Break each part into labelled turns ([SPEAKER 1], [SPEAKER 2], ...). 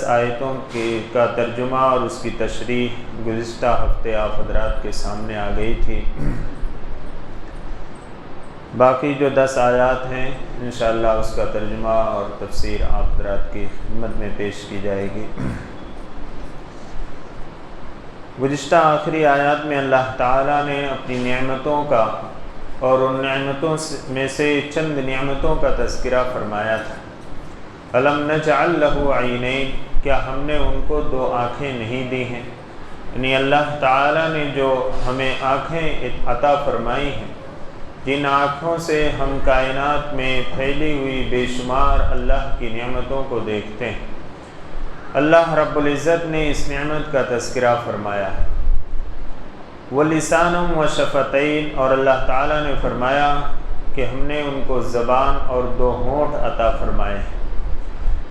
[SPEAKER 1] 10 آیتوں کا ترجمہ اور اس کی تشریح گزشتہ ہفتے آپ حضرات کے سامنے آ گئی تھی۔ باقی جو 10 آیات ہیں انشاءاللہ اس کا ترجمہ اور تفسیر آپ حضرات کی خدمت میں پیش کی جائے گی۔ گزشتہ آخری آیات میں اللہ تعالیٰ نے اپنی نعمتوں کا اور ان نعمتوں میں سے چند نعمتوں کا تذکرہ فرمایا تھا۔ الم نجعل لہ عینین، کیا ہم نے ان کو 2 آنکھیں نہیں دی ہیں؟ یعنی اللہ تعالیٰ نے جو ہمیں آنکھیں عطا فرمائی ہیں، جن آنکھوں سے ہم کائنات میں پھیلی ہوئی بے شمار اللہ کی نعمتوں کو دیکھتے ہیں، اللہ رب العزت نے اس نعمت کا تذکرہ فرمایا ہے۔ وَلِسَانًا وَشَفَتَيْن، اور اللہ تعالیٰ نے فرمایا کہ ہم نے ان کو زبان اور 2 ہونٹ عطا فرمائے ہیں۔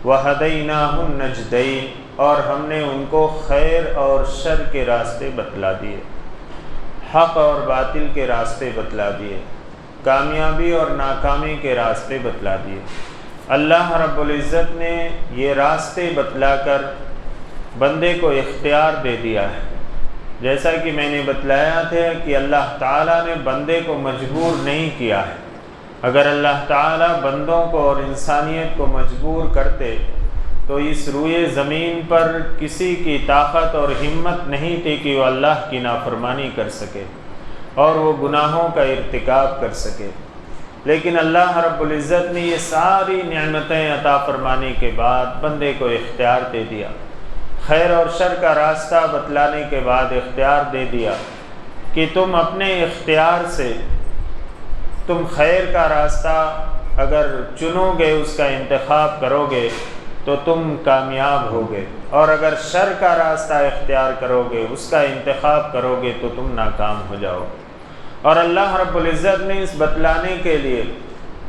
[SPEAKER 1] وَهَدَيْنَاهُ النَّجْدَيْنِ، اور ہم نے ان کو خیر اور شر کے راستے بتلا دیے، حق اور باطل کے راستے بتلا دیے، کامیابی اور ناکامی کے راستے بتلا دیے۔ اللہ رب العزت نے یہ راستے بتلا کر بندے کو اختیار دے دیا ہے۔ جیسا کہ میں نے بتلایا تھا کہ اللہ تعالیٰ نے بندے کو مجبور نہیں کیا ہے۔ اگر اللہ تعالیٰ بندوں کو اور انسانیت کو مجبور کرتے تو اس روئے زمین پر کسی کی طاقت اور ہمت نہیں تھی کہ وہ اللہ کی نافرمانی کر سکے اور وہ گناہوں کا ارتکاب کر سکے۔ لیکن اللہ رب العزت نے یہ ساری نعمتیں عطا فرمانے کے بعد بندے کو اختیار دے دیا، خیر اور شر کا راستہ بتلانے کے بعد اختیار دے دیا کہ تم اپنے اختیار سے تم خیر کا راستہ اگر چنو گے، اس کا انتخاب کرو گے تو تم کامیاب ہوگے، اور اگر شر کا راستہ اختیار کرو گے، اس کا انتخاب کرو گے تو تم ناکام ہو جاؤ گے۔ اور اللہ رب العزت نے اس بتلانے کے لیے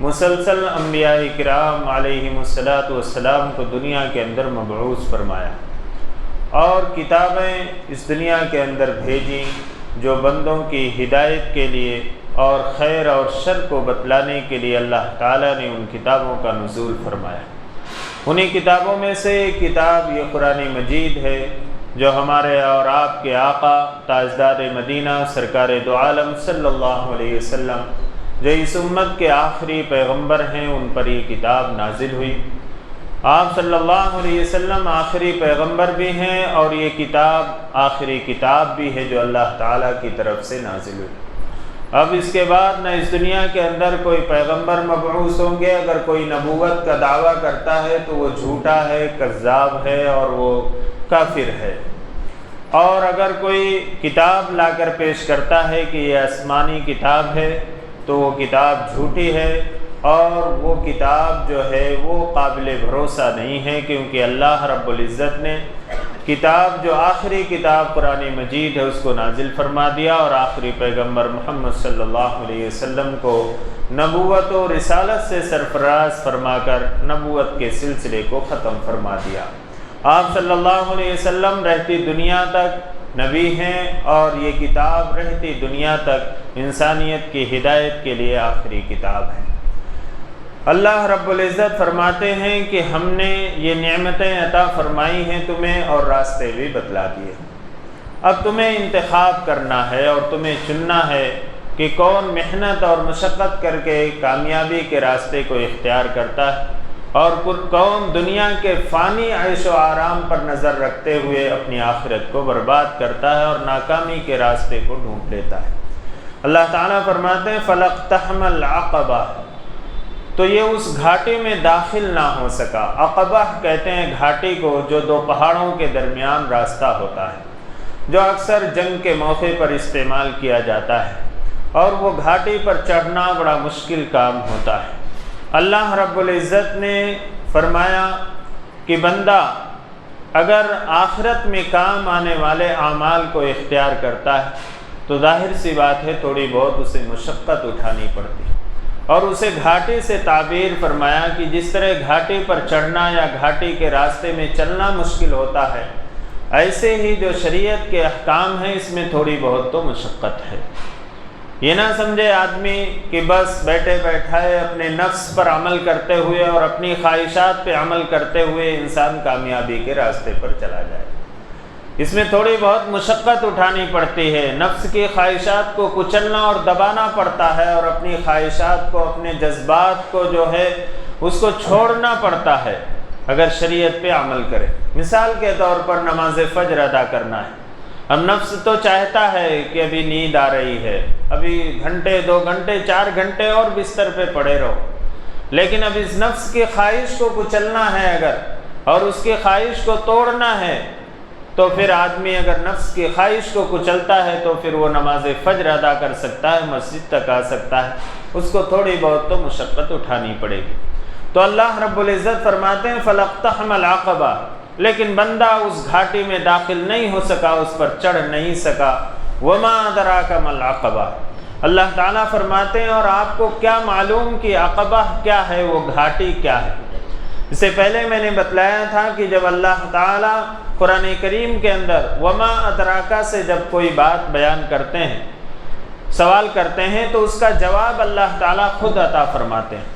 [SPEAKER 1] مسلسل انبیاء کرام علیہم الصلاۃ کو دنیا کے اندر مبعوث فرمایا اور کتابیں اس دنیا کے اندر بھیجیں جو بندوں کی ہدایت کے لیے اور خیر اور شر کو بتلانے کے لیے اللہ تعالیٰ نے ان کتابوں کا نزول فرمایا۔ انہی کتابوں میں سے ایک کتاب یہ قرآن مجید ہے جو ہمارے اور آپ کے آقا تاجدار مدینہ سرکار دو عالم صلی اللہ علیہ وسلم جو اس امت کے آخری پیغمبر ہیں، ان پر یہ کتاب نازل ہوئی۔ آپ صلی اللہ علیہ وسلم آخری پیغمبر بھی ہیں اور یہ کتاب آخری کتاب بھی ہے جو اللہ تعالیٰ کی طرف سے نازل ہوئی۔ اب اس کے بعد نہ اس دنیا کے اندر کوئی پیغمبر مبعوث ہوں گے۔ اگر کوئی نبوت کا دعویٰ کرتا ہے تو وہ جھوٹا ہے، کذاب ہے اور وہ کافر ہے، اور اگر کوئی کتاب لا کر پیش کرتا ہے کہ یہ آسمانی کتاب ہے تو وہ کتاب جھوٹی ہے، اور وہ کتاب جو ہے وہ قابل بھروسہ نہیں ہے، کیونکہ اللہ رب العزت نے کتاب جو آخری کتاب قرآن مجید ہے اس کو نازل فرما دیا اور آخری پیغمبر محمد صلی اللہ علیہ وسلم کو نبوت و رسالت سے سرفراز فرما کر نبوت کے سلسلے کو ختم فرما دیا۔ آپ صلی اللہ علیہ وسلم رہتی دنیا تک نبی ہیں اور یہ کتاب رہتی دنیا تک انسانیت کی ہدایت کے لیے آخری کتاب ہے۔ اللہ رب العزت فرماتے ہیں کہ ہم نے یہ نعمتیں عطا فرمائی ہیں تمہیں اور راستے بھی بتلا دیے۔ اب تمہیں انتخاب کرنا ہے اور تمہیں چننا ہے کہ کون محنت اور مشقت کر کے کامیابی کے راستے کو اختیار کرتا ہے اور کون دنیا کے فانی عیش و آرام پر نظر رکھتے ہوئے اپنی آخرت کو برباد کرتا ہے اور ناکامی کے راستے کو ڈھونڈ لیتا ہے۔ اللہ تعالیٰ فرماتے ہیں فَلَقْتَحَمَ الْعَقَبَةَ، تو یہ اس گھاٹی میں داخل نہ ہو سکا۔ عقبہ کہتے ہیں گھاٹی کو جو 2 پہاڑوں کے درمیان راستہ ہوتا ہے، جو اکثر جنگ کے موقع پر استعمال کیا جاتا ہے، اور وہ گھاٹی پر چڑھنا بڑا مشکل کام ہوتا ہے۔ اللہ رب العزت نے فرمایا کہ بندہ اگر آخرت میں کام آنے والے اعمال کو اختیار کرتا ہے تو ظاہر سی بات ہے تھوڑی بہت اسے مشقت اٹھانی پڑتی ہے، اور اسے گھاٹی سے تعبیر فرمایا کہ جس طرح گھاٹی پر چڑھنا یا گھاٹی کے راستے میں چلنا مشکل ہوتا ہے، ایسے ہی جو شریعت کے احکام ہیں اس میں تھوڑی بہت تو مشقت ہے۔ یہ نہ سمجھے آدمی کہ بس بیٹھے بیٹھائے اپنے نفس پر عمل کرتے ہوئے اور اپنی خواہشات پہ عمل کرتے ہوئے انسان کامیابی کے راستے پر چلا جائے۔ اس میں تھوڑی بہت مشقت اٹھانی پڑتی ہے، نفس کی خواہشات کو کچلنا اور دبانا پڑتا ہے، اور اپنی خواہشات کو، اپنے جذبات کو جو ہے اس کو چھوڑنا پڑتا ہے اگر شریعت پہ عمل کرے۔ مثال کے طور پر نماز فجر ادا کرنا ہے، اب نفس تو چاہتا ہے کہ ابھی نیند آ رہی ہے، ابھی گھنٹے 2 گھنٹے 4 گھنٹے اور بستر پہ پڑے رہو، لیکن اب اس نفس کی خواہش کو کچلنا ہے اگر، اور اس کی خواہش کو توڑنا ہے، تو پھر آدمی اگر نفس کی خواہش کو کچلتا ہے تو پھر وہ نماز فجر ادا کر سکتا ہے، مسجد تک آ سکتا ہے، اس کو تھوڑی بہت تو مشقت اٹھانی پڑے گی۔ تو اللہ رب العزت فرماتے ہیں فَلَاقْتَحَمَ الْعَقَبَةَ، لیکن بندہ اس گھاٹی میں داخل نہیں ہو سکا، اس پر چڑھ نہیں سکا۔ وَمَا أَدْرَاكَ مَا الْعَقَبَةُ، اللہ تعالیٰ فرماتے ہیں اور آپ کو کیا معلوم کہ عقبہ کیا ہے، وہ گھاٹی کیا ہے۔ اس سے پہلے میں نے بتلایا تھا کہ جب اللہ تعالیٰ قرآن کریم کے اندر وما ادراکا سے جب کوئی بات بیان کرتے ہیں، سوال کرتے ہیں، تو اس کا جواب اللہ تعالیٰ خود عطا فرماتے ہیں۔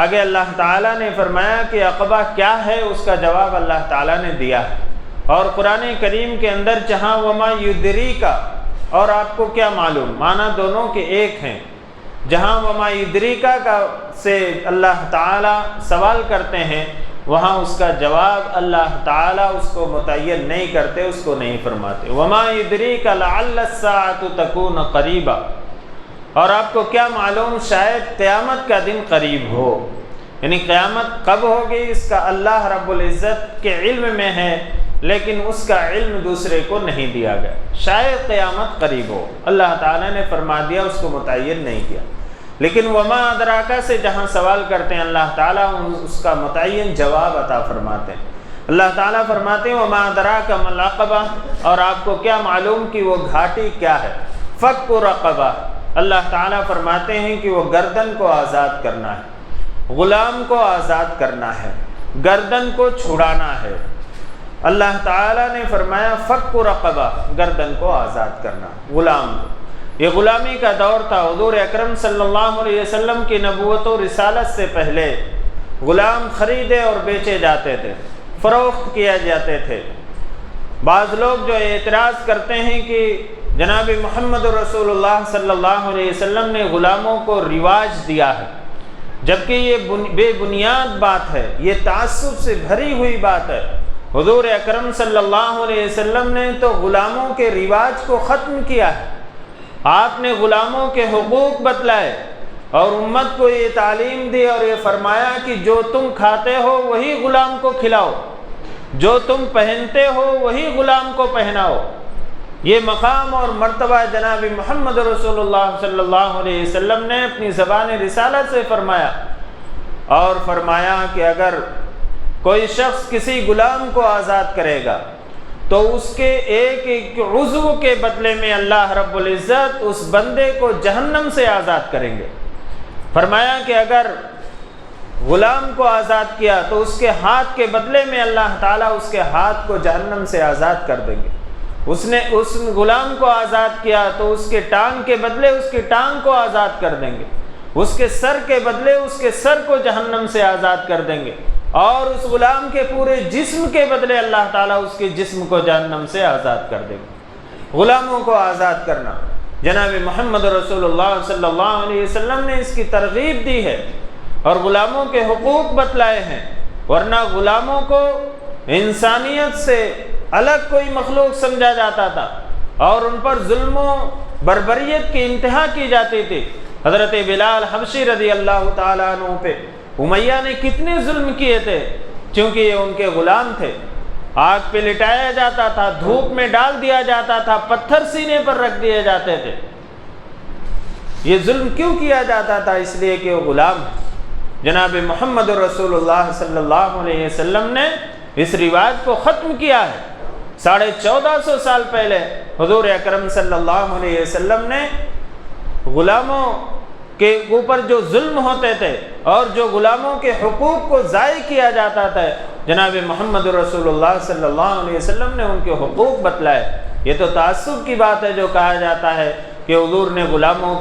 [SPEAKER 1] آگے اللہ تعالیٰ نے فرمایا کہ عقبہ کیا ہے، اس کا جواب اللہ تعالیٰ نے دیا ہے۔ اور قرآن کریم کے اندر جہاں وما یدریکا اور آپ کو کیا معلوم، معنی دونوں کے ایک ہیں، جہاں وما یدریکا کا سے اللہ تعالیٰ سوال کرتے ہیں، وہاں اس کا جواب اللہ تعالیٰ اس کو متعین نہیں کرتے، اس کو نہیں فرماتے۔ وما یدریک لعل الساعۃ تکون قریبا، اور آپ کو کیا معلوم شاید قیامت کا دن قریب ہو، یعنی قیامت کب ہوگی اس کا اللہ رب العزت کے علم میں ہے، لیکن اس کا علم دوسرے کو نہیں دیا گیا۔ شاید قیامت قریب ہو، اللہ تعالیٰ نے فرما دیا، اس کو متعین نہیں کیا۔ لیکن وما ادراکا سے جہاں سوال کرتے ہیں اللہ تعالیٰ اس کا متعین جواب عطا فرماتے ہیں۔ اللہ تعالیٰ فرماتے ہیں وما ادراک ما العقبہ، اور آپ کو کیا معلوم کہ وہ گھاٹی کیا ہے۔ فک رقبہ، اللہ تعالیٰ فرماتے ہیں کہ وہ گردن کو آزاد کرنا ہے، غلام کو آزاد کرنا ہے، گردن کو چھڑانا ہے۔ اللہ تعالیٰ نے فرمایا فک رقبہ، گردن کو آزاد کرنا، غلام کو۔ یہ غلامی کا دور تھا، حضور اکرم صلی اللہ علیہ وسلم کی نبوت و رسالت سے پہلے غلام خریدے اور بیچے جاتے تھے، فروخت کیا جاتے تھے۔ بعض لوگ جو اعتراض کرتے ہیں کہ جناب محمد رسول اللہ صلی اللہ علیہ وسلم نے غلاموں کو رواج دیا ہے، جبکہ یہ بے بنیاد بات ہے، یہ تعصب سے بھری ہوئی بات ہے۔ حضور اکرم صلی اللہ علیہ وسلم نے تو غلاموں کے رواج کو ختم کیا ہے، آپ نے غلاموں کے حقوق بتلائے اور امت کو یہ تعلیم دی اور یہ فرمایا کہ جو تم کھاتے ہو وہی غلام کو کھلاؤ، جو تم پہنتے ہو وہی غلام کو پہناؤ۔ یہ مقام اور مرتبہ جناب محمد رسول اللہ صلی اللہ علیہ وسلم نے اپنی زبان رسالت سے فرمایا، اور فرمایا کہ اگر کوئی شخص کسی غلام کو آزاد کرے گا تو اس کے ایک ایک عضو کے بدلے میں اللہ رب العزت اس بندے کو جہنم سے آزاد کریں گے۔ فرمایا کہ اگر غلام کو آزاد کیا تو اس کے ہاتھ کے بدلے میں اللہ تعالیٰ اس کے ہاتھ کو جہنم سے آزاد کر دیں گے۔ اس نے اس غلام کو آزاد کیا تو اس کے ٹانگ کے بدلے اس کی ٹانگ کو آزاد کر دیں گے، اس کے سر کے بدلے اس کے سر کو جہنم سے آزاد کر دیں گے، اور اس غلام کے پورے جسم کے بدلے اللہ تعالیٰ اس کے جسم کو جہنم سے آزاد کر دیں گے۔ غلاموں کو آزاد کرنا، جناب محمد رسول اللہ صلی اللہ علیہ وسلم نے اس کی ترغیب دی ہے اور غلاموں کے حقوق بتلائے ہیں، ورنہ غلاموں کو انسانیت سے الگ کوئی مخلوق سمجھا جاتا تھا اور ان پر ظلم و بربریت کی انتہا کی جاتی تھی۔ حضرت بلال حبشی رضی اللہ تعالیٰ عنہ پہ امیہ نے کتنے ظلم کیے تھے، چونکہ یہ ان کے غلام تھے۔ آگ پہ لٹایا جاتا تھا، دھوپ میں ڈال دیا جاتا تھا، پتھر سینے پر رکھ دیے جاتے تھے۔ یہ ظلم کیوں کیا جاتا تھا؟ اس لیے کہ وہ غلام ہے۔ جناب محمد رسول اللہ صلی اللہ علیہ وسلم نے اس رواج کو ختم کیا ہے۔ 1450 سال پہلے حضور اکرم صلی اللہ علیہ وسلم نے غلاموں کے اوپر جو ظلم ہوتے تھے اور جو غلاموں کے حقوق کو ضائع کیا جاتا تھا، جناب محمد رسول اللہ صلی اللہ علیہ وسلم نے ان کے حقوق بتلائے۔ یہ تو تعصب کی بات ہے جو کہا جاتا ہے کہ حضور نے غلاموں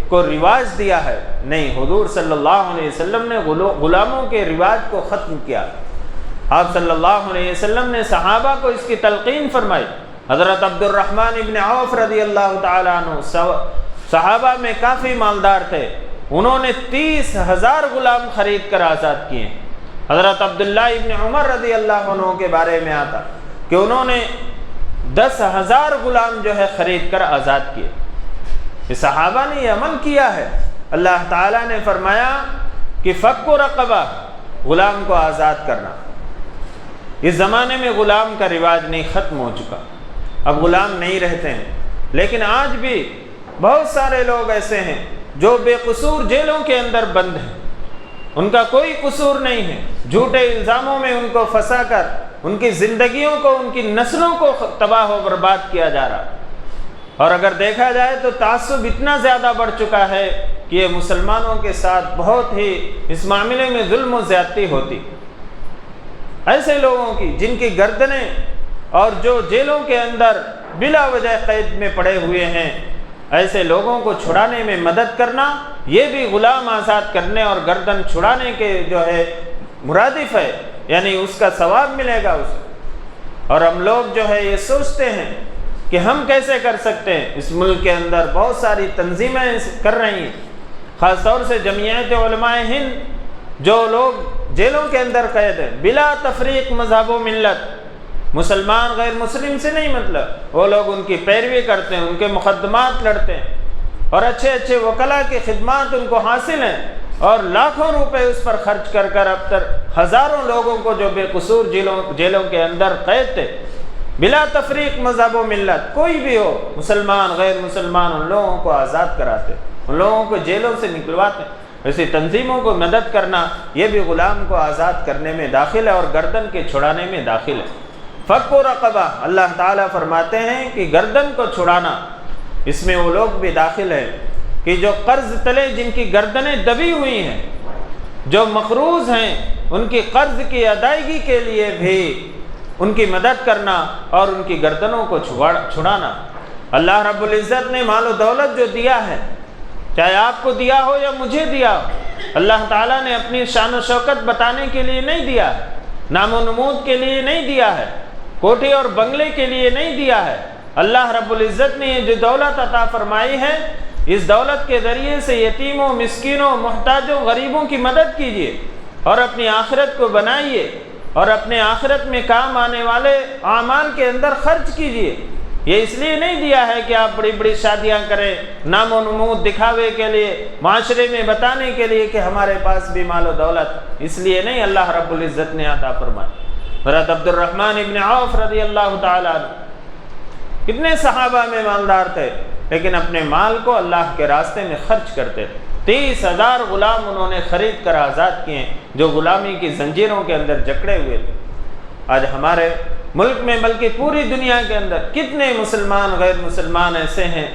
[SPEAKER 1] کو رواج دیا ہے، نہیں، حضور صلی اللہ علیہ وسلم نے غلاموں کے رواج کو ختم کیا۔ آپ صلی اللہ علیہ وسلم نے صحابہ کو اس کی تلقین فرمائی۔ حضرت عبد الرحمن ابن عوف رضی اللہ تعالیٰ عنہ صحابہ میں کافی مالدار تھے، انہوں نے 30,000 غلام خرید کر آزاد کیے۔ حضرت عبداللہ ابن عمر رضی اللہ عنہ کے بارے میں آتا کہ انہوں نے 10,000 غلام جو ہے خرید کر آزاد کیے۔ یہ صحابہ نے یہ عمل کیا ہے۔ اللہ تعالیٰ نے فرمایا کہ فک و رقبہ، غلام کو آزاد کرنا۔ اس زمانے میں غلام کا رواج نہیں، ختم ہو چکا، اب غلام نہیں رہتے ہیں۔ لیکن آج بھی بہت سارے لوگ ایسے ہیں جو بے قصور جیلوں کے اندر بند ہیں، ان کا کوئی قصور نہیں ہے، جھوٹے الزاموں میں ان کو پھنسا کر ان کی زندگیوں کو، ان کی نسلوں کو تباہ و برباد کیا جا رہا۔ اور اگر دیکھا جائے تو تعصب اتنا زیادہ بڑھ چکا ہے کہ یہ مسلمانوں کے ساتھ بہت ہی اس معاملے میں ظلم و زیادتی ہوتی۔ ایسے لوگوں کی جن کی گردنیں اور جو جیلوں کے اندر بلا وجہ قید میں پڑے ہوئے ہیں، ایسے لوگوں کو چھڑانے میں مدد کرنا، یہ بھی غلام آزاد کرنے اور گردن چھڑانے کے جو ہے مرادف ہے، یعنی اس کا ثواب ملے گا اسے۔ اور ہم لوگ جو ہے یہ سوچتے ہیں کہ ہم کیسے کر سکتے ہیں۔ اس ملک کے اندر بہت ساری تنظیمیں کر رہی ہیں، خاص طور سے جمعیت علماء ہند، جو لوگ جیلوں کے اندر قید ہیں بلا تفریق مذہب و ملت، مسلمان غیر مسلم سے نہیں مطلب، وہ لوگ ان کی پیروی کرتے ہیں، ان کے مقدمات لڑتے ہیں، اور اچھے اچھے وکلاء کی خدمات ان کو حاصل ہیں، اور لاکھوں روپے اس پر خرچ کر کر اب تک ہزاروں لوگوں کو جو بے قصور جیلوں کے اندر قید تھے، بلا تفریق مذہب و ملت، کوئی بھی ہو، مسلمان غیر مسلمان، ان لوگوں کو آزاد کراتے، ان لوگوں کو جیلوں سے نکلواتے۔ ایسی تنظیموں کو مدد کرنا یہ بھی غلام کو آزاد کرنے میں داخل ہے اور گردن کے چھڑانے میں داخل ہے۔ فک و رقبہ، اللہ تعالیٰ فرماتے ہیں کہ گردن کو چھڑانا، اس میں وہ لوگ بھی داخل ہیں کہ جو قرض تلے جن کی گردنیں دبی ہوئی ہیں، جو مقروض ہیں، ان کی قرض کی ادائیگی کے لیے بھی ان کی مدد کرنا اور ان کی گردنوں کو چھڑانا۔ اللہ رب العزت نے مال و دولت جو دیا ہے، چاہے آپ کو دیا ہو یا مجھے دیا ہو، اللہ تعالیٰ نے اپنی شان و شوکت بتانے کے لیے نہیں دیا ہے، نام و نمود کے لیے نہیں دیا ہے، کوٹھی اور بنگلے کے لیے نہیں دیا ہے۔ اللہ رب العزت نے یہ جو دولت عطا فرمائی ہے، اس دولت کے ذریعے سے یتیموں، مسکینوں، محتاجوں، غریبوں کی مدد کیجیے اور اپنی آخرت کو بنائیے اور اپنے آخرت میں کام آنے والے اعمال کے اندر خرچ کیجیے۔ یہ اس لیے نہیں دیا ہے کہ آپ بڑی بڑی شادیاں کریں، نام و نمود دکھاوے کے لیے، معاشرے میں بتانے کے لیے کہ ہمارے پاس بھی مال و دولت، اس لیے نہیں اللہ رب العزت نے عطا فرمائی۔ حضرت عبد الرحمن ابن عوف رضی اللہ تعالیٰ عنہ کتنے صحابہ میں مالدار تھے، لیکن اپنے مال کو اللہ کے راستے میں خرچ کرتے تھے۔ 30,000 غلام انہوں نے خرید کر آزاد کیے جو غلامی کی زنجیروں کے اندر جکڑے ہوئے تھے۔ آج ہمارے ملک میں بلکہ پوری دنیا کے اندر کتنے مسلمان غیر مسلمان ایسے ہیں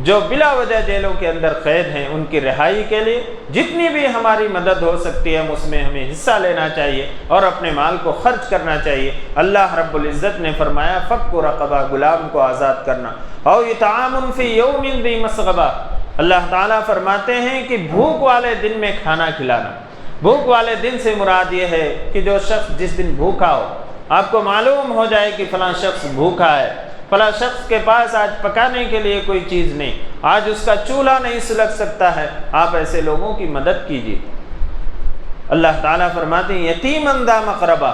[SPEAKER 1] جو بلا وجہ جیلوں کے اندر قید ہیں، ان کی رہائی کے لیے جتنی بھی ہماری مدد ہو سکتی ہے اس میں ہمیں حصہ لینا چاہیے اور اپنے مال کو خرچ کرنا چاہیے۔ اللہ رب العزت نے فرمایا فک رقبہ، غلام کو آزاد کرنا، او اطعام فی یوم ذی مسغبہ، اللہ تعالیٰ فرماتے ہیں کہ بھوک والے دن میں کھانا کھلانا۔ بھوک والے دن سے مراد یہ ہے کہ جو شخص جس دن بھوکا ہو، آپ کو معلوم ہو جائے کہ فلاں شخص بھوکا ہے، فلاں شخص کے پاس آج پکانے کے لیے کوئی چیز نہیں، آج اس کا چولہا نہیں سلگ سکتا ہے، آپ ایسے لوگوں کی مدد کیجیے۔ اللہ تعالیٰ فرماتے ہیں یتیماً ذا مقربہ،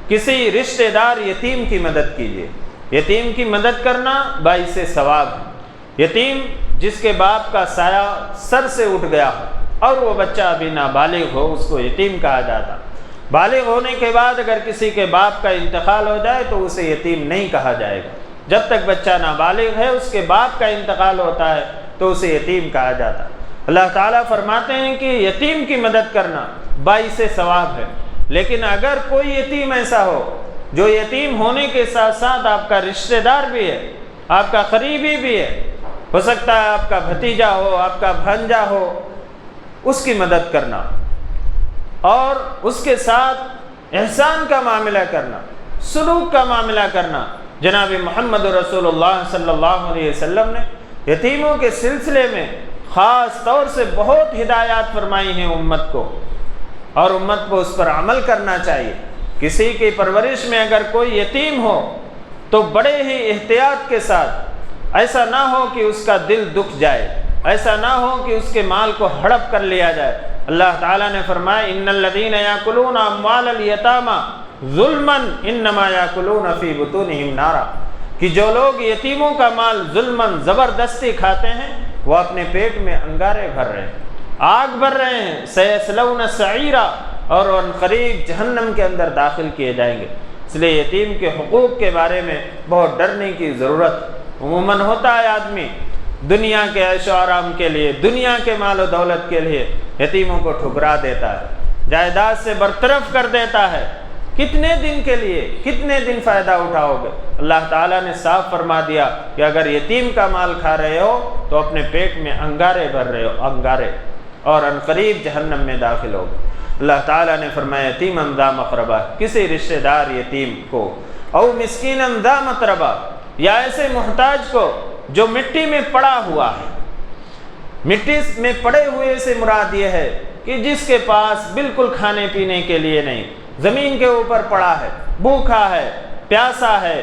[SPEAKER 1] کسی رشتہ دار یتیم کی مدد کیجیے۔ یتیم کی مدد کرنا باعث ثواب ہے۔ یتیم جس کے باپ کا سایہ سر سے اٹھ گیا ہو اور وہ بچہ ابھی نابالغ ہو، اس کو یتیم کہا جاتا۔ بالغ ہونے کے بعد اگر کسی کے باپ کا انتقال ہو جائے تو اسے یتیم نہیں کہا جائے گا۔ جب تک بچہ نابالغ ہے، اس کے باپ کا انتقال ہوتا ہے تو اسے یتیم کہا جاتا۔ اللہ تعالیٰ فرماتے ہیں کہ یتیم کی مدد کرنا باعث ثواب ہے، لیکن اگر کوئی یتیم ایسا ہو جو یتیم ہونے کے ساتھ ساتھ آپ کا رشتہ دار بھی ہے، آپ کا قریبی بھی ہے، ہو سکتا ہے آپ کا بھتیجا ہو، آپ کا بھانجا ہو، اس کی مدد کرنا اور اس کے ساتھ احسان کا معاملہ کرنا، سلوک کا معاملہ کرنا۔ جناب محمد رسول اللہ صلی اللہ علیہ وسلم نے یتیموں کے سلسلے میں خاص طور سے بہت ہدایات فرمائی ہیں امت کو، اور امت کو اس پر عمل کرنا چاہیے۔ کسی کی پرورش میں اگر کوئی یتیم ہو تو بڑے ہی احتیاط کے ساتھ، ایسا نہ ہو کہ اس کا دل دکھ جائے، ایسا نہ ہو کہ اس کے مال کو ہڑپ کر لیا جائے۔ اللہ تعالیٰ نے فرمایا ان الذین یاکلون اموال الیتامی ظلما انما یاکلون فی بطونہم نارا، کہ جو لوگ یتیموں کا مال ظلماً زبردستی کھاتے ہیں وہ اپنے پیٹ میں انگارے بھر رہے ہیں، آگ بھر رہے ہیں، سیصلون سعیرا، اور ان قریب جہنم کے اندر داخل کیے جائیں گے۔ اس لیے یتیم کے حقوق کے بارے میں بہت ڈرنے کی ضرورت۔ عموماً ہوتا ہے آدمی دنیا کے عیش و آرام کے لیے، دنیا کے مال و دولت کے لیے یتیموں کو ٹھکرا دیتا ہے، جائیداد سے برطرف کر دیتا ہے۔ کتنے دن کے لیے، کتنے دن فائدہ اٹھاؤ گے؟ اللہ تعالیٰ نے صاف فرما دیا کہ اگر یتیم کا مال کھا رہے ہو تو اپنے پیٹ میں انگارے بھر رہے ہو، انگارے، اور عنقریب جہنم میں داخل ہو گے۔ اللہ تعالیٰ نے فرمایا یتیماً ذا مقربہ، کسی رشتہ دار یتیم کو، او مسکیناً ذا متربہ، یا ایسے محتاج کو جو مٹی میں پڑا ہوا ہے۔ مٹی میں پڑے ہوئے سے مراد یہ ہے کہ جس کے پاس بالکل کھانے پینے کے لیے نہیں، زمین کے اوپر پڑا ہے، بھوکا ہے، پیاسا ہے،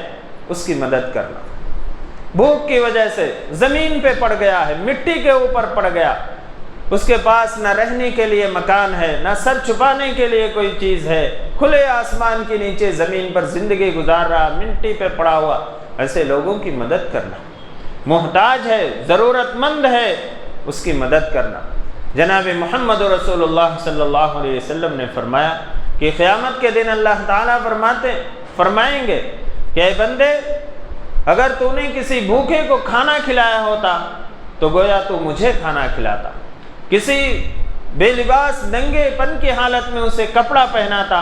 [SPEAKER 1] اس کی مدد کرنا۔ بھوک کی وجہ سے زمین پہ پڑ گیا ہے، مٹی کے اوپر پڑ گیا، اس کے پاس نہ رہنے کے لیے مکان ہے، نہ سر چھپانے کے لیے کوئی چیز ہے، کھلے آسمان کے نیچے زمین پر زندگی گزار رہا، مٹی پہ پڑا ہوا، ایسے لوگوں کی مدد کرنا۔ محتاج ہے، ضرورت مند ہے، اس کی مدد کرنا۔ جناب محمد رسول اللہ صلی اللہ علیہ وسلم نے فرمایا کہ قیامت کے دن اللہ تعالیٰ فرمائیں گے کہ اے بندے، اگر تو نے کسی بھوکے کو کھانا کھلایا ہوتا تو گویا تو مجھے کھانا کھلاتا، کسی بے لباس ننگے پن کی حالت میں اسے کپڑا پہناتا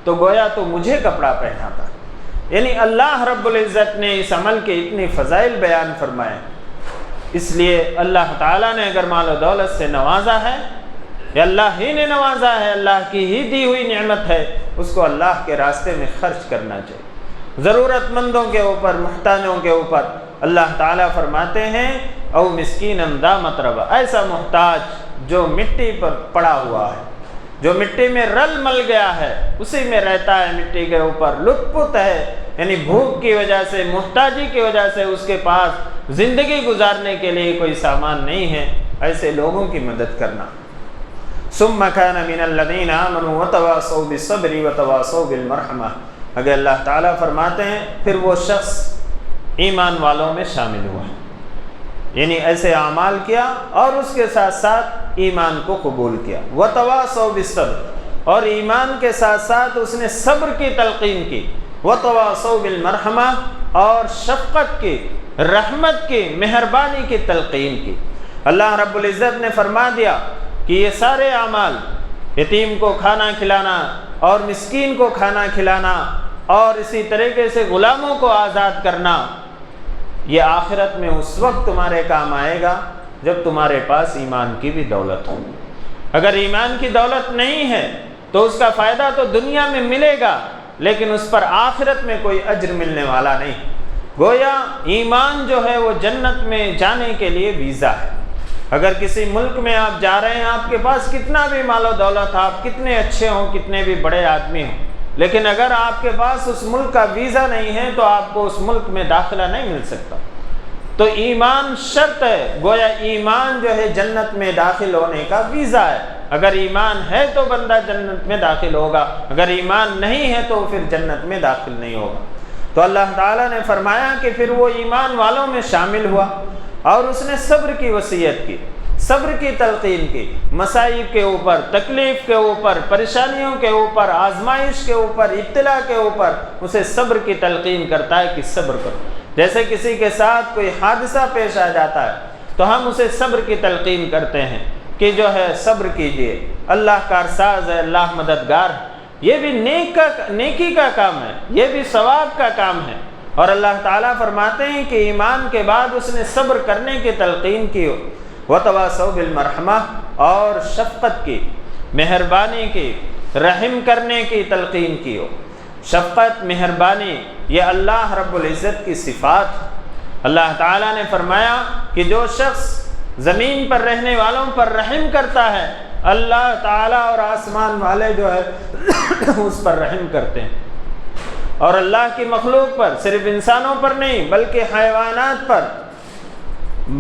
[SPEAKER 1] تو گویا تو مجھے کپڑا پہناتا۔ یعنی اللہ رب العزت نے اس عمل کے اتنی فضائل بیان فرمائے۔ اس لیے اللہ تعالیٰ نے اگر مال و دولت سے نوازا ہے، یا اللہ ہی نے نوازا ہے، اللہ کی ہی دی ہوئی نعمت ہے، اس کو اللہ کے راستے میں خرچ کرنا چاہیے۔ ضرورت مندوں کے اوپر، محتاجوں کے اوپر اللہ تعالیٰ فرماتے ہیں او مسکیناً ذا متربہ، ایسا محتاج جو مٹی پر پڑا ہوا ہے، جو مٹی میں رل مل گیا ہے، اسی میں رہتا ہے، مٹی کے اوپر لٹ پٹ ہے، یعنی بھوک کی وجہ سے، محتاجی کی وجہ سے اس کے پاس زندگی گزارنے کے لیے کوئی سامان نہیں ہے، ایسے لوگوں کی مدد کرنا۔ ثم كان من الذين آمنوا وتواصوا بالصبر وتواصوا بالمرحمة، اگر اللہ تعالیٰ فرماتے ہیں پھر وہ شخص ایمان والوں میں شامل ہوا، یعنی ایسے اعمال کیا اور اس کے ساتھ ساتھ ایمان کو قبول کیا۔ وتواصوا بالصبر، اور ایمان کے ساتھ ساتھ اس نے صبر کی تلقین کی۔ وتواصوا بالمرحمہ، اور شفقت کی، رحمت کی، مہربانی کی تلقین کی۔ اللہ رب العزت نے فرما دیا کہ یہ سارے اعمال، یتیم کو کھانا کھلانا اور مسکین کو کھانا کھلانا اور اسی طریقے سے غلاموں کو آزاد کرنا، یہ آخرت میں اس وقت تمہارے کام آئے گا جب تمہارے پاس ایمان کی بھی دولت ہو۔ اگر ایمان کی دولت نہیں ہے تو اس کا فائدہ تو دنیا میں ملے گا، لیکن اس پر آخرت میں کوئی اجر ملنے والا نہیں۔ گویا ایمان جو ہے وہ جنت میں جانے کے لیے ویزا ہے۔ اگر کسی ملک میں آپ جا رہے ہیں، آپ کے پاس کتنا بھی مال و دولت، آپ کتنے اچھے ہوں، کتنے بھی بڑے آدمی ہوں، لیکن اگر آپ کے پاس اس ملک کا ویزا نہیں ہے تو آپ کو اس ملک میں داخلہ نہیں مل سکتا۔ تو ایمان شرط ہے، گویا ایمان جو ہے جنت میں داخل ہونے کا ویزا ہے۔ اگر ایمان ہے تو بندہ جنت میں داخل ہوگا، اگر ایمان نہیں ہے تو پھر جنت میں داخل نہیں ہوگا۔ تو اللہ تعالیٰ نے فرمایا کہ پھر وہ ایمان والوں میں شامل ہوا اور اس نے صبر کی وصیت کی، صبر کی تلقین کی، مصائب کے اوپر، تکلیف کے اوپر، پریشانیوں کے اوپر، آزمائش کے اوپر، ابتلا کے اوپر اسے صبر کی تلقین کرتا ہے کہ صبر کرو۔ جیسے کسی کے ساتھ کوئی حادثہ پیش آ جاتا ہے تو ہم اسے صبر کی تلقین کرتے ہیں کہ جو ہے صبر کیجئے، اللہ کارساز ہے، اللہ مددگار ہے۔ یہ بھی نیکی کا کام ہے، یہ بھی ثواب کا کام ہے۔ اور اللہ تعالیٰ فرماتے ہیں کہ ایمان کے بعد اس نے صبر کرنے کی تلقین کی، وتواصوا بالمرحمہ، اور شفقت کی، مہربانی کی، رحم کرنے کی تلقین کی۔ شفقت، مہربانی، یہ اللہ رب العزت کی صفات۔ اللہ تعالیٰ نے فرمایا کہ جو شخص زمین پر رہنے والوں پر رحم کرتا ہے اللہ تعالیٰ اور آسمان والے جو ہے اس پر رحم کرتے ہیں، اور اللہ کی مخلوق پر، صرف انسانوں پر نہیں بلکہ حیوانات پر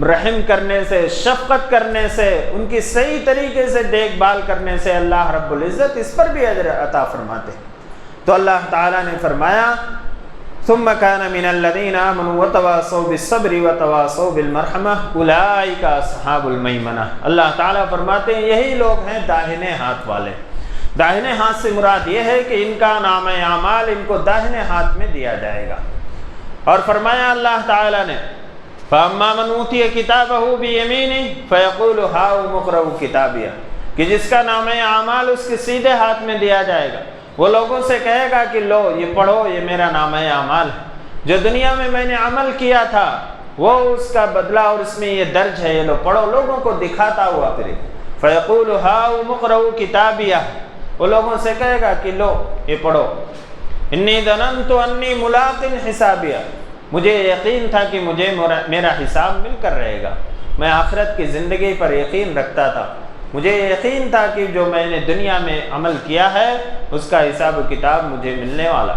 [SPEAKER 1] رحم کرنے سے، شفقت کرنے سے، ان کی صحیح طریقے سے دیکھ بھال کرنے سے اللہ رب العزت اس پر بھی اجر عطا فرماتے ہیں۔ تو اللہ تعالیٰ نے فرمایا ثم كان من الذين آمنوا وتواصوا بالصبر وتواصوا بالمرحمة اولئك اصحاب المیمنہ۔ اللہ تعالیٰ فرماتے ہیں یہی لوگ ہیں داہنے ہاتھ والے۔ داہنے ہاتھ سے مراد یہ ہے کہ ان کا نام اعمال ان کو داہنے ہاتھ میں دیا جائے گا۔ اور فرمایا اللہ تعالیٰ نے فَأَمَّا مَنْ أُوتِيَ كِتَابَهُ بِيَمِينِهِ فَيَقُولُ هَاؤُمُ اقْرَءُوا كِتَابِيَهْ، کہ جس کا نام اعمال اس کے سیدھے ہاتھ میں دیا جائے گا، وہ لوگوں سے کہے گا کہ لو یہ پڑھو، یہ میرا نام اعمال ہے، جو دنیا میں نے عمل کیا تھا وہ اس کا بدلہ اور اس میں یہ درج ہے، یہ لو پڑھو، لوگوں کو دکھاتا ہوا پھر فَيَقُولُ هَاؤُمُ اقْرَءُوا كِتَابِيَهْ، وہ لوگوں سے کہے گا کہ لو یہ پڑھو، إِنِّي ظَنَنْتُ أَنِّي مُلَاقٍ حِسَابِيَهْ، مجھے یقین تھا کہ مجھے میرا حساب مل کر رہے گا، میں آخرت کی زندگی پر یقین رکھتا تھا، مجھے یقین تھا کہ جو میں نے دنیا میں عمل کیا ہے اس کا حساب و کتاب مجھے ملنے والا۔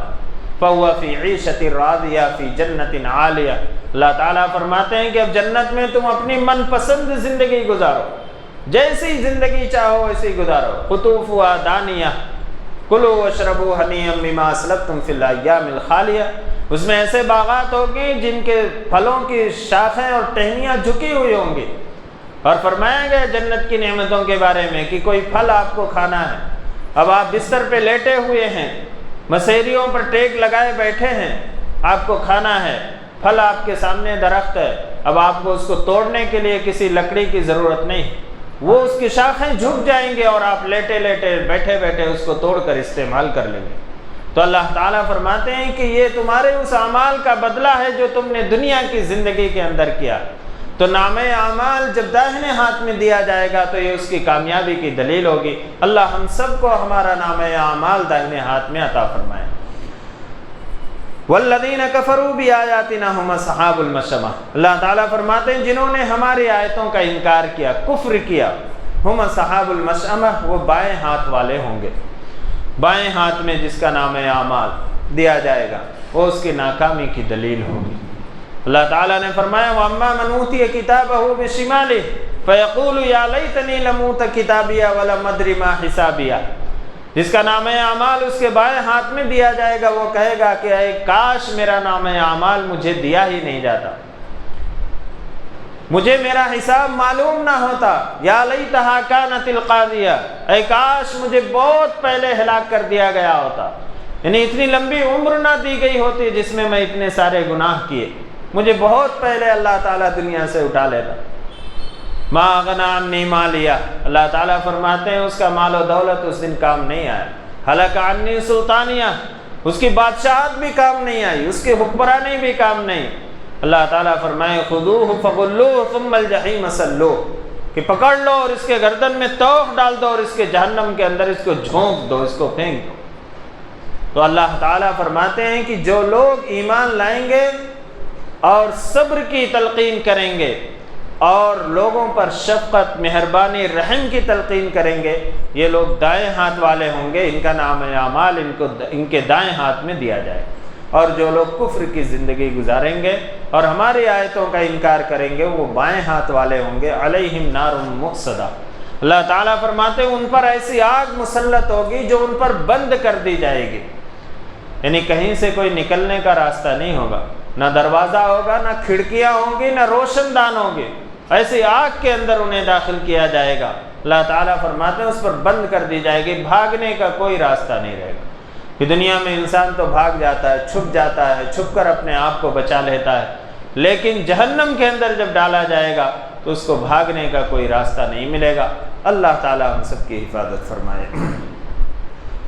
[SPEAKER 1] فَهُوَ فِي عِيشَةٍ رَاضِيَةٍ فِي جَنَّةٍ عَالِيَةٍ، اللہ تعالیٰ فرماتے ہیں کہ اب جنت میں تم اپنی من پسند زندگی گزارو، جیسی زندگی چاہو ویسی گزارو، قُطُوفُهَا دَانِيَةٌ كُلُوا وَاشْرَبُوا هَنِيئًا بِمَا أَسْلَفْتُمْ فِي الْأَيَّامِ الْخَالِيَةِ، اس میں ایسے باغات ہوگی جن کے پھلوں کی شاخیں اور ٹہنیاں جھکی ہوئی ہوں گی، اور فرمایا گیا جنت کی نعمتوں کے بارے میں کہ کوئی پھل آپ کو کھانا ہے، اب آپ بستر پہ لیٹے ہوئے ہیں، مسیریوں پر ٹیک لگائے بیٹھے ہیں، آپ کو کھانا ہے، پھل آپ کے سامنے درخت ہے، اب آپ کو اس کو توڑنے کے لیے کسی لکڑی کی ضرورت نہیں، وہ اس کی شاخیں جھک جائیں گے اور آپ لیٹے لیٹے بیٹھے بیٹھے اس کو توڑ کر استعمال کر لیں گے۔ تو اللہ تعالیٰ فرماتے ہیں کہ یہ تمہارے اس اعمال کا بدلہ ہے جو تم نے دنیا کی زندگی کے اندر کیا۔ تو نام اعمال جب داہنے ہاتھ میں دیا جائے گا تو یہ اس کی کامیابی کی دلیل ہوگی۔ اللہ ہم سب کو ہمارا نام اعمال داہنے ہاتھ میں عطا فرمائے۔ والذین کفروا بآیاتنا هم اصحاب المشأمہ، اللہ تعالیٰ فرماتے ہیں جنہوں نے ہماری آیتوں کا انکار کیا، کفر کیا، هم اصحاب المشأمہ، وہ بائیں ہاتھ والے ہوں گے۔ بائیں ہاتھ میں جس کا نام اعمال دیا جائے گا وہ اس کی ناکامی کی دلیل ہوگی۔ اللہ تعالیٰ نے فرمایا وَأَمَّا مَنْ أُوتِيَ كِتَابَهُ بِشِمَالِهِ فَيَقُولُ يَا لَيْتَنِي لَمْ أُوتَ كِتَابِيَهْ وَلَمْ أَدْرِ مَا حِسَابِيَهْ، جس کا نام اعمال اس کے بائیں ہاتھ میں دیا جائے گا وہ کہے گا کہ اے کاش میرا نام اعمال مجھے دیا ہی نہیں جاتا، مجھے میرا حساب معلوم نہ ہوتا، یا لیتہا کانت القاضیہ، اے کاش مجھے بہت پہلے ہلاک کر دیا گیا ہوتا، یعنی اتنی لمبی عمر نہ دی گئی ہوتی جس میں میں اتنے سارے گناہ کیے، مجھے بہت پہلے اللہ تعالیٰ دنیا سے اٹھا لیتا۔ ما اغنی عنی مالیہ، اللہ تعالیٰ فرماتے ہیں اس کا مال و دولت اس دن کام نہیں آیا، ہلک عنی سلطانیہ، اس کی بادشاہت بھی کام نہیں آئی، اس کی حکمرانی بھی کام نہیں۔ اللہ تعالیٰ فرمائے خذوہ فغلوہ ثم الجحیم صلوہ، کہ پکڑ لو اور اس کے گردن میں توق ڈال دو اور اس کے جہنم کے اندر اس کو جھونک دو، اس کو پھینک دو۔ تو اللہ تعالیٰ فرماتے ہیں کہ جو لوگ ایمان لائیں گے اور صبر کی تلقین کریں گے اور لوگوں پر شفقت، مہربانی، رحم کی تلقین کریں گے، یہ لوگ دائیں ہاتھ والے ہوں گے، ان کا نام اعمال ان کے دائیں ہاتھ میں دیا جائے، اور جو لوگ کفر کی زندگی گزاریں گے اور ہماری آیتوں کا انکار کریں گے وہ بائیں ہاتھ والے ہوں گے۔ علیہم نار مؤصدہ، اللہ تعالیٰ فرماتے ہیں ان پر ایسی آگ مسلط ہوگی جو ان پر بند کر دی جائے گی، یعنی کہیں سے کوئی نکلنے کا راستہ نہیں ہوگا، نہ دروازہ ہوگا، نہ کھڑکیاں ہوں گی، نہ روشن دان ہوگی، ایسی آگ کے اندر انہیں داخل کیا جائے گا۔ اللہ تعالیٰ فرماتے ہیں اس پر بند کر دی جائے گی، بھاگنے کا کوئی راستہ نہیں رہے گا۔ کہ دنیا میں انسان تو بھاگ جاتا ہے، چھپ جاتا ہے، چھپ کر اپنے آپ کو بچا لیتا ہے، لیکن جہنم کے اندر جب ڈالا جائے گا تو اس کو بھاگنے کا کوئی راستہ نہیں ملے گا۔ اللہ تعالیٰ ہم سب کی حفاظت فرمائے۔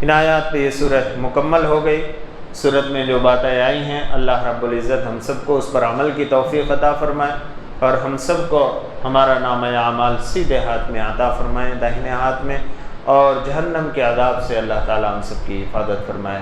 [SPEAKER 1] ان آیات پہ یہ سورت مکمل ہو گئی۔ سورت میں جو باتیں آئی ہیں اللہ رب العزت ہم سب کو اس پر عمل کی توفیق عطا فرمائے، اور ہم سب کو ہمارا نام اعمال سیدھے ہاتھ میں عطا فرمائے، داہنے ہاتھ میں، اور جہنم کے عذاب سے اللہ تعالیٰ ہم سب کی حفاظت فرمائے۔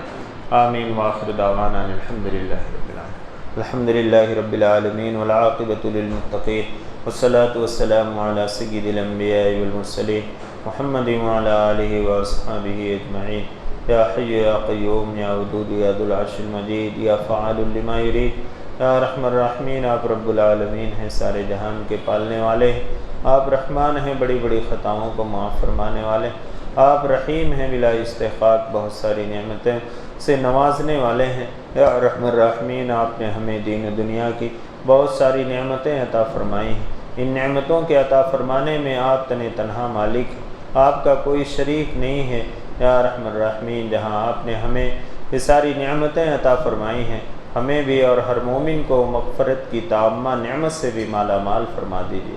[SPEAKER 1] آمین۔ وآخر دعوانا الحمدللہ رب العالمین۔ الحمدللہ رب العالمین والعاقبۃ للمتقین والصلاة والسلام علی سید الانبیاء والمرسلین محمد وعلی آلہ واصحابہ اجمعین یا حی یا قیوم یا ودود یا ذو العرش المجید یا فعال لما یرید یا رحم الراحمین، آپ رب العالمین ہیں، سارے جہان کے پالنے والے ہیں، آپ رحمان ہیں، بڑی بڑی خطاؤں کو معاف فرمانے والے، آپ رحیم ہیں، بلا استحقاق بہت ساری نعمتیں سے نوازنے والے ہیں۔ یا رحم الراحمین، آپ نے ہمیں دین و دنیا کی بہت ساری نعمتیں عطا فرمائی ہیں، ان نعمتوں کے عطا فرمانے میں آپ تنہا مالک ہیں، آپ کا کوئی شریک نہیں ہے۔ یا رحم الراحمین، جہاں آپ نے ہمیں یہ ساری نعمتیں عطا فرمائی ہیں، ہمیں بھی اور ہر مومن کو مغفرت کی تامہ نعمت سے بھی مالا مال فرما دیجیے۔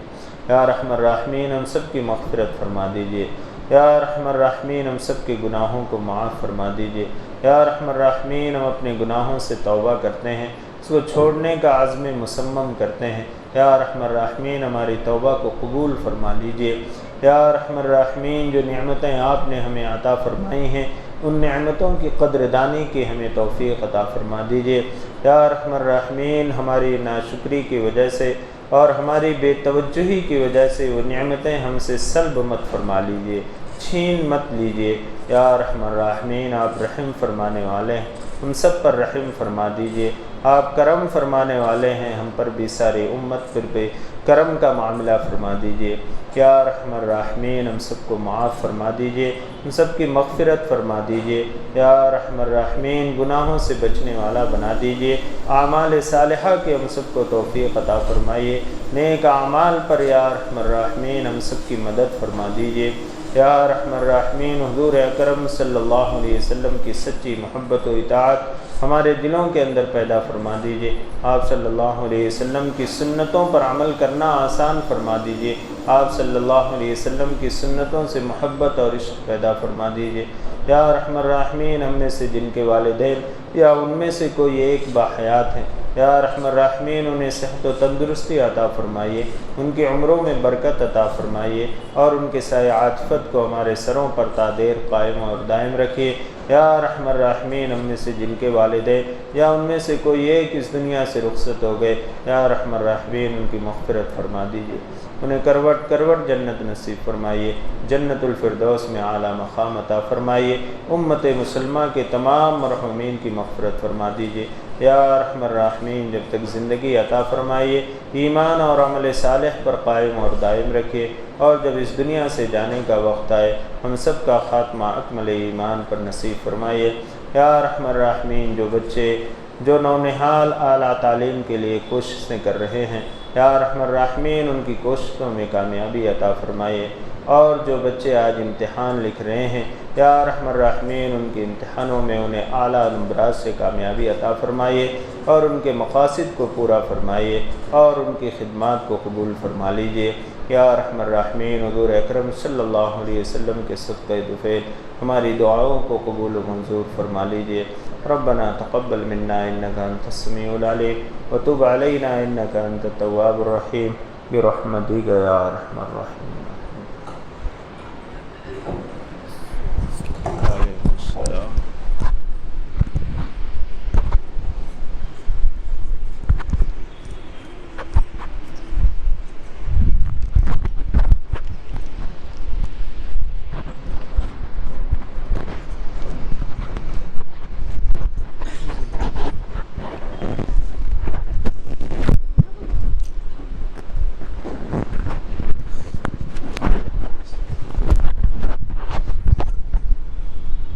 [SPEAKER 1] یا رحم الراحمین، ہم سب کی مغفرت فرما دیجیے۔ یا رحم الراحمین، ہم سب کے گناہوں کو معاف فرما دیجیے۔ یا رحم الراحمین، ہم اپنے گناہوں سے توبہ کرتے ہیں، اس کو چھوڑنے کا عزم مصمم کرتے ہیں۔ یا رحم الراحمین، ہماری توبہ کو قبول فرما لیجیے۔ یا رحم الراحمین، جو نعمتیں آپ نے ہمیں عطا فرمائی ہیں، ان نعمتوں کی قدردانی کی ہمیں توفیق عطا فرما دیجیے۔ یا رحم الراحمین، ہماری ناشکری کی وجہ سے اور ہماری بے توجہی کی وجہ سے وہ نعمتیں ہم سے سلب مت فرما لیجیے، چھین مت لیجیے۔ یا رحم الراحمین، آپ رحم فرمانے والے ہیں، ہم سب پر رحم فرما دیجیے۔ آپ کرم فرمانے والے ہیں، ہم پر بھی ساری امت پر بھی کرم کا معاملہ فرما دیجیے۔ یا رحم الراحمین، ہم سب کو معاف فرما دیجیے، ہم سب کی مغفرت فرما دیجیے۔ یا رحم الراحمین، گناہوں سے بچنے والا بنا دیجیے، اعمال صالحہ کی ہم سب کو توفیق عطا فرمائیے، نیک اعمال پر یا رحم الراحمین ہم سب کی مدد فرما دیجیے۔ یا رحم الراحمین، حضور اکرم صلی اللہ علیہ وسلم کی سچی محبت و اطاعت ہمارے دلوں کے اندر پیدا فرما دیجیے، آپ صلی اللہ علیہ وسلم کی سنتوں پر عمل کرنا آسان فرما دیجیے، آپ صلی اللہ علیہ وسلم کی سنتوں سے محبت اور عشق پیدا فرما دیجیے۔ یا رحم الراحمین، ہم میں سے جن کے والدین یا ان میں سے کوئی ایک باحیات ہیں، یا رحم الراحمین انہیں صحت و تندرستی عطا فرمائیے، ان کی عمروں میں برکت عطا فرمائیے اور ان کے سایہ عاطفت کو ہمارے سروں پر تا دیر قائم اور دائم رکھیے۔ یا رحم الراحمین، ہم میں سے جن کے والدین یا ان میں سے کوئی ایک اس دنیا سے رخصت ہو گئے، یا رحم الراحمین ان کی مغفرت فرما دیجیے، انہیں کروٹ کروٹ جنت نصیب فرمائیے، جنت الفردوس میں اعلیٰ مقام عطا فرمائیے، امت مسلمہ کے تمام مرحومین کی مغفرت فرما دیجیے۔ یا رحم الراحمین، جب تک زندگی عطا فرمائیے، ایمان اور عمل صالح پر قائم اور دائم رکھیے، اور جب اس دنیا سے جانے کا وقت آئے ہم سب کا خاتمہ اکمل ایمان پر نصیب فرمائیے۔ یا رحم الراحمین، جو بچے جو نونہال اعلیٰ تعلیم کے لیے کوششیں کر رہے ہیں، یا رحم الراحمین ان کی کوششوں میں کامیابی عطا فرمائیے، اور جو بچے آج امتحان لکھ رہے ہیں، یا رحم الراحمین ان کے امتحانوں میں انہیں اعلیٰ نمبرات سے کامیابی عطا فرمائیے اور ان کے مقاصد کو پورا فرمائیے اور ان کی خدمات کو قبول فرما لیجیے۔ یا رحم الراحمین، حضور اکرم صلی اللہ علیہ وسلم کے صدقہ دفیل ہماری دعاؤں کو قبول و منظور فرما لیجیے۔ ربنا تقبل منا انک انت السمیع العلیم وتب علینا انک انت التواب الرحیم برحمتک یا ارحم الراحمین۔